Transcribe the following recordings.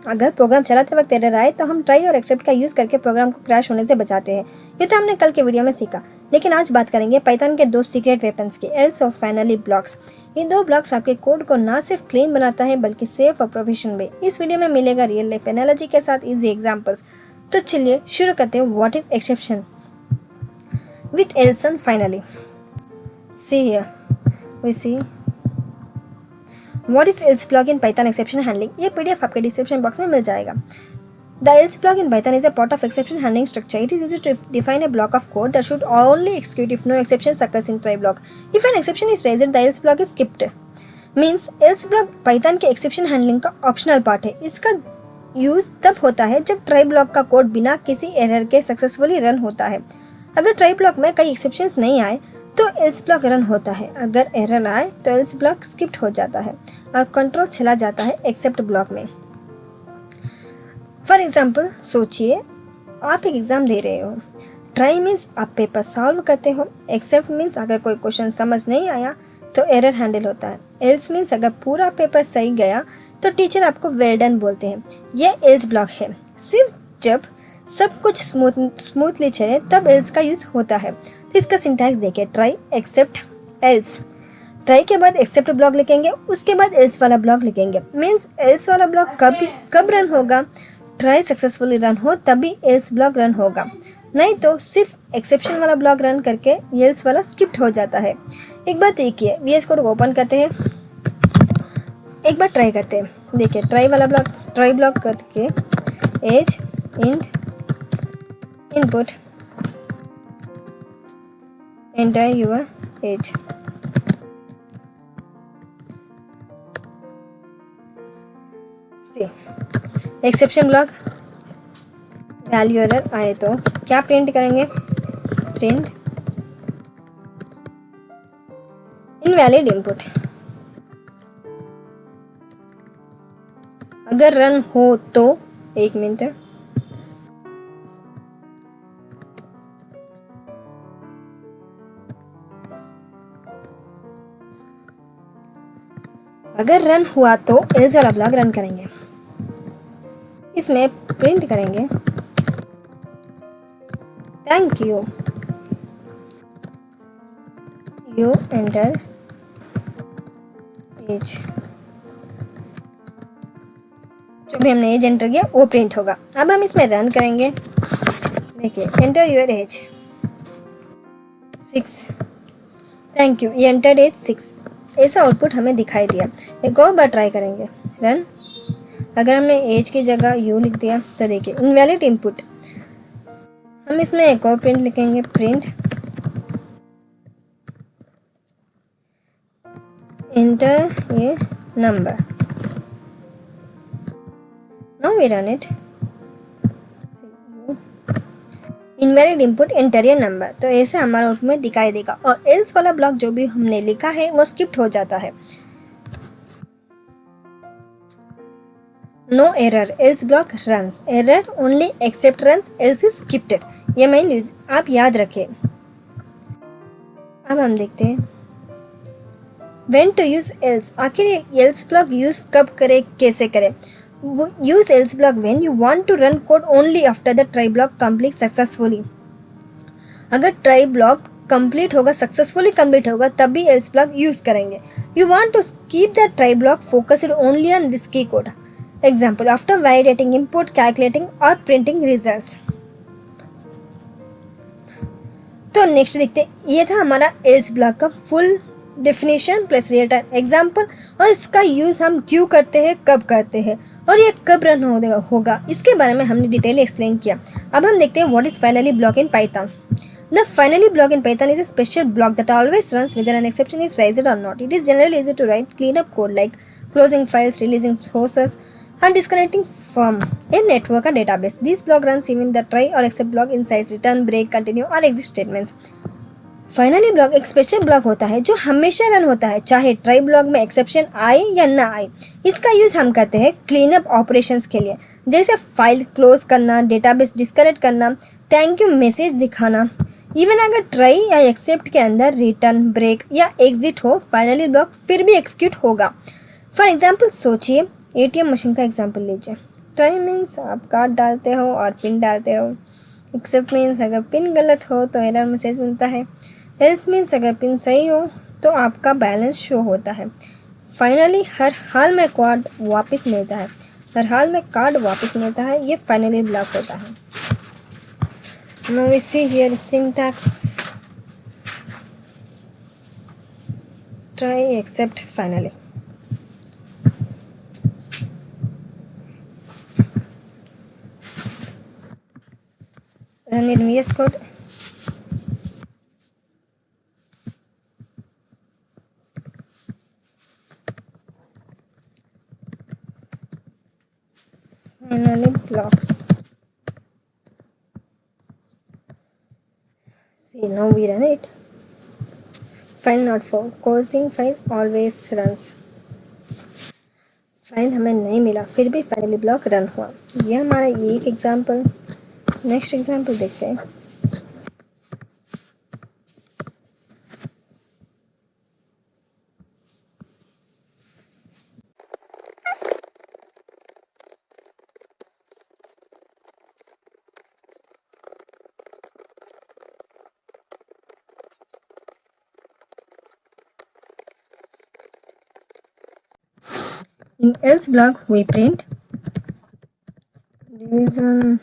अगर प्रोग्राम चलाते वक्त एरर आए तो हम ट्राई और एक्सेप्ट का यूज़ करके प्रोग्राम को क्रैश होने से बचाते हैं। ये तो हमने कल के वीडियो में सीखा, लेकिन आज बात करेंगे पाइथन के 2 सीक्रेट वेपन्स की, एल्स और फाइनली ब्लॉक्स। ये 2 ब्लॉक्स आपके कोड को ना सिर्फ क्लीन बनाता है बल्कि सेफ और प्रोफेशनल भी। इस वीडियो में मिलेगा रियल लाइफ एनालॉजी के साथ इजी एग्जाम्पल्स। तो चलिए शुरू करते हैं। What is exception with else and finally. See here we see What is else block in Python exception handling? ये PDF आपके डिस्क्रिप्शन बॉक्स में मिल जाएगा। The else block in Python is a part of exception handling structure. It is used to define a block of code that should only execute if no exception occurs in try block. If an exception is raised, the else block is skipped. Means else block Python के exception handling का optional part है। इसका use तब होता है जब try block का code बिना किसी एरर के सक्सेसफुली रन होता है। अगर try block में कई exceptions नहीं आए तो एल्स ब्लॉक रन होता है। अगर एरर आए तो एल्स ब्लॉक स्किप्ड हो जाता है और कंट्रोल चला जाता है एक्सेप्ट ब्लॉक में। फॉर एग्जांपल सोचिए आप एक एग्ज़ाम दे रहे हो। ट्राई मीन्स आप पेपर सॉल्व करते हो। एक्सेप्ट मीन्स अगर कोई क्वेश्चन समझ नहीं आया तो एरर हैंडल होता है। एल्स मीन्स अगर पूरा पेपर सही गया तो टीचर आपको वेल डन बोलते हैं। यह एल्स ब्लॉक है। सिर्फ जब सब कुछ स्मूथली चले तब एल्स का यूज़ होता है। तो इसका सिंटैक्स देखिए, ट्राई एक्सेप्ट एल्स। ट्राई के बाद एक्सेप्ट ब्लॉक लिखेंगे, उसके बाद एल्स वाला ब्लॉक लिखेंगे। मीन्स एल्स वाला ब्लॉक कब रन होगा? ट्राई सक्सेसफुली रन हो तभी एल्स ब्लॉक रन होगा, नहीं तो सिर्फ एक्सेप्शन वाला ब्लॉक रन करके एल्स वाला स्किप्ड हो जाता है। एक बात देखिए, VS कोड को ओपन करते हैं, एक बार ट्राई करते हैं। देखिए ट्राई वाला ब्लॉक, ट्राई ब्लॉक करके age int input enter your age। Exception block value error आए तो क्या प्रिंट करेंगे? Print invalid input. अगर रन हो तो एक मिनट, अगर रन हुआ तो एल्स वाला ब्लॉक रन करेंगे। इसमें प्रिंट करेंगे thank you you enter age. जो भी हमने एज एंटर किया वो प्रिंट होगा। अब हम इसमें रन करेंगे। देखिए enter your age 6। Thank you, ये एंटर्ड एज 6। ऐसा आउटपुट हमें दिखाई दिया। एक और बार ट्राई करेंगे रन। अगर हमने एज की जगह यू लिख दिया तो देखिए इनवैलिड इनपुट। हम इसमें एक और प्रिंट लिखेंगे, प्रिंट एंटर ये number. Now we run it. Invalid input enter ये नंबर। तो ऐसे हमारा आउटपुट में दिखाई देगा और एल्स वाला ब्लॉक जो भी हमने लिखा है वो स्किप्ड हो जाता है। No error else block runs, error only except runs, else is skipped. ये मेन यूज आप याद रखें। अब हम देखते हैं व्हेन टू यूज एल्स। आखिर एल्स ब्लॉक यूज कब करें, कैसे करें? Use else block when you want to run code only after the try block completes successfully। अगर try block complete होगा, successfully complete होगा, तब भी else block use करेंगे। You want to keep the try block focused only on risky code। Example, after validating input, calculating or printing results। तो next देखते हैं, ये था हमारा else block का full definition plus real time example, और इसका यूज़ हम क्यों करते हैं, कब करते हैं और ये कब रन होगा, इसके बारे में हमने डिटेल एक्सप्लेन किया। अब हम देखते हैं what is finally block in Python. The finally block in Python is a special block that always runs whether an exception is raised or not. It is generally used to write cleanup code like closing files, releasing sources, and disconnecting from a network or database. This block runs even the try or except block inside return, break, continue or exit statements. Finally block एक special block होता है जो हमेशा run होता है, चाहे try block में exception आए या ना आए। इसका यूज़ हम करते हैं क्लीनअप ऑपरेशंस के लिए, जैसे फाइल क्लोज करना, डेटाबेस डिस्कनेक्ट करना, थैंक यू मैसेज दिखाना। इवन अगर ट्राई या एक्सेप्ट के अंदर रिटर्न, ब्रेक या एग्जिट हो, फाइनली ब्लॉक फिर भी एग्जीक्यूट होगा। फॉर एग्जाम्पल सोचिए ATM मशीन का एग्जाम्पल लीजिए। ट्राई मीन्स आप कार्ड डालते हो और पिन डालते हो। एक्सेप्ट मीन्स अगर पिन गलत हो तो एरर मैसेज मिलता है। एल्स मीन्स अगर पिन सही हो तो आपका बैलेंस शो होता है। फाइनली हर हाल में कार्ड वापस मिलता है, हर हाल में कार्ड वापस मिलता है, ये फाइनली ब्लॉक होता है। Now we see here syntax, try, except, finally. Run in VS Code. Finally blocks. See, now we run it. File not found. Causing file always runs. File हमें नहीं मिला फिर भी फाइनली ब्लॉक रन हुआ। यह हमारा एक एग्जाम्पल। नेक्स्ट एग्जाम्पल देखते हैं। In else block we print division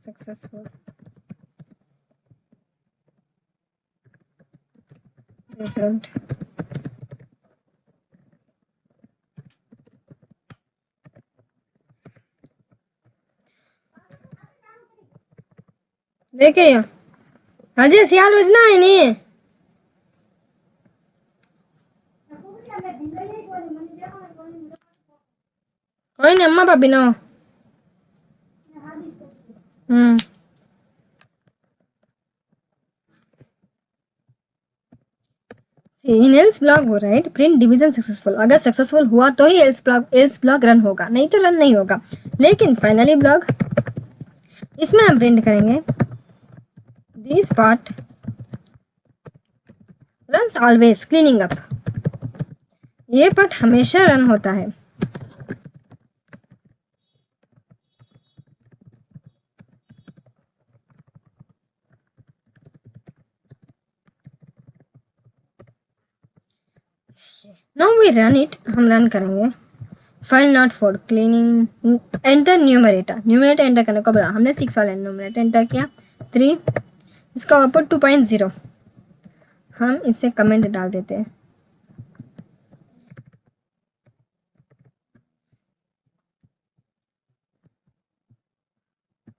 successful, result देखिए अजय सियाल बजना है नहीं। कोई नहीं अम्मा पापी नो। इन एल्स ब्लॉक हो राइट प्रिंट डिवीजन सक्सेसफुल। अगर सक्सेसफुल हुआ तो ही एल्स ब्लॉक रन होगा, नहीं तो रन नहीं होगा। लेकिन फाइनली ब्लॉक इसमें हम प्रिंट करेंगे this part runs always cleaning up. ये पार्ट हमेशा रन होता है। नाउ वी रन इट, हम रन करेंगे। File not for cleaning, enter numerator. Numerator enter करने को बोला हमने 6 वाला न्यूमरेटर एंटर किया 3, इसका आउटपुट 2.0। हम इसे कमेंट डाल देते हैं।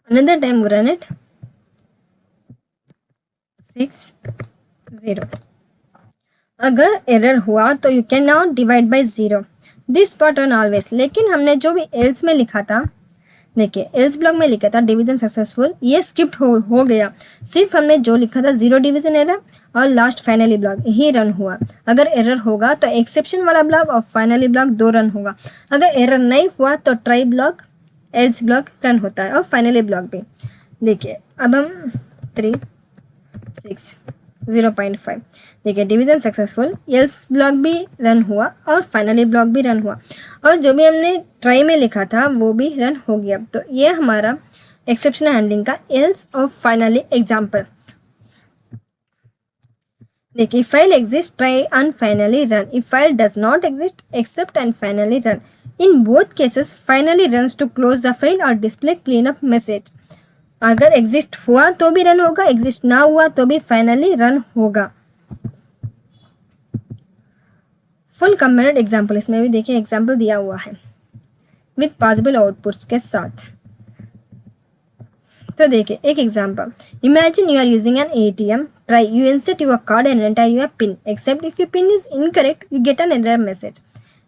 Another time we run it 6 0। अगर एरर हुआ तो you can not divide by 0 this part run always. लेकिन हमने जो भी एल्स में लिखा था, देखिए एल्स ब्लॉक में लिखा था डिवीजन सक्सेसफुल, ये स्किप्ट हो गया। सिर्फ हमने जो लिखा था 0 डिवीजन एरर और लास्ट फाइनली ब्लॉक ही रन हुआ। अगर एरर होगा तो एक्सेप्शन वाला ब्लॉक और फाइनली ब्लॉक 2 रन होगा। अगर एरर नहीं हुआ तो try block else block run होता है और फाइनली ब्लॉक भी। देखिए अब हम 3 6 0.5 देखिए डिवीजन सक्सेसफुल, एल्स ब्लॉक भी रन हुआ और फाइनली ब्लॉक भी रन हुआ और जो भी हमने ट्राई में लिखा था वो भी रन हो गया। तो ये हमारा एक्सेप्शन हैंडलिंग का एल्स और फाइनली एग्जाम्पल। देखिए file exist try and finally run, if file does not exist except and finally run. In both cases finally runs to close the file और डिस्प्ले क्लीन अप मैसेज। अगर exist हुआ तो भी run होगा, exist ना हुआ तो भी फाइनली रन होगा। फुल कंबाइंड एग्जाम्पल, इसमें भी देखिए एग्जाम्पल दिया हुआ है विथ पॉसिबल आउटपुट्स के साथ। तो देखिए एक example, imagine you are using an ATM, try you insert your card and enter your pin, except if your pin is incorrect you get an error message,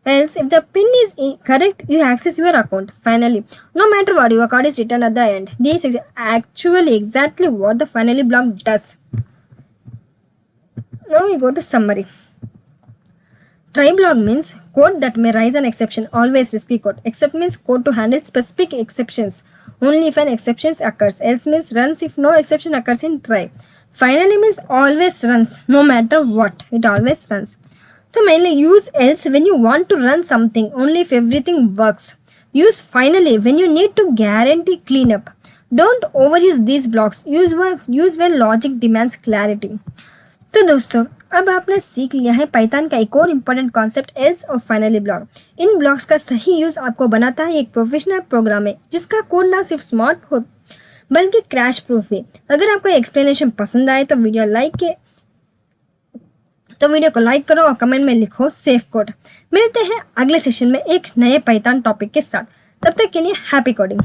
else if the pin is correct you access your account. Finally, no matter what, your card is returned at the end. This is actually exactly what the finally block does. Now we go to summary. Try block means code that may raise an exception, always risky code. Except means code to handle specific exceptions only if an exception occurs. Else means runs if no exception occurs in try. Finally means always runs no matter what, it always runs. तो mainly use else when you want to run something only if everything works. Use finally when you need to guarantee clean up. Don't over use these blocks, use when logic demands clarity. तो दोस्तों अब आपने सीख लिया है Python का एक और इम्पॉर्टेंट कॉन्सेप्ट एल्स और फाइनली ब्लॉक। इन ब्लॉक्स का सही यूज आपको बनाता है एक प्रोफेशनल प्रोग्राम में जिसका कोड ना सिर्फ स्मार्ट हो बल्कि क्रैश प्रूफ भी। अगर आपको एक्सप्लेनेशन पसंद आए तो वीडियो को लाइक करो और कमेंट में लिखो सेफ कोड। मिलते हैं अगले सेशन में एक नए पाइथन टॉपिक के साथ। तब तक के लिए हैप्पी कोडिंग।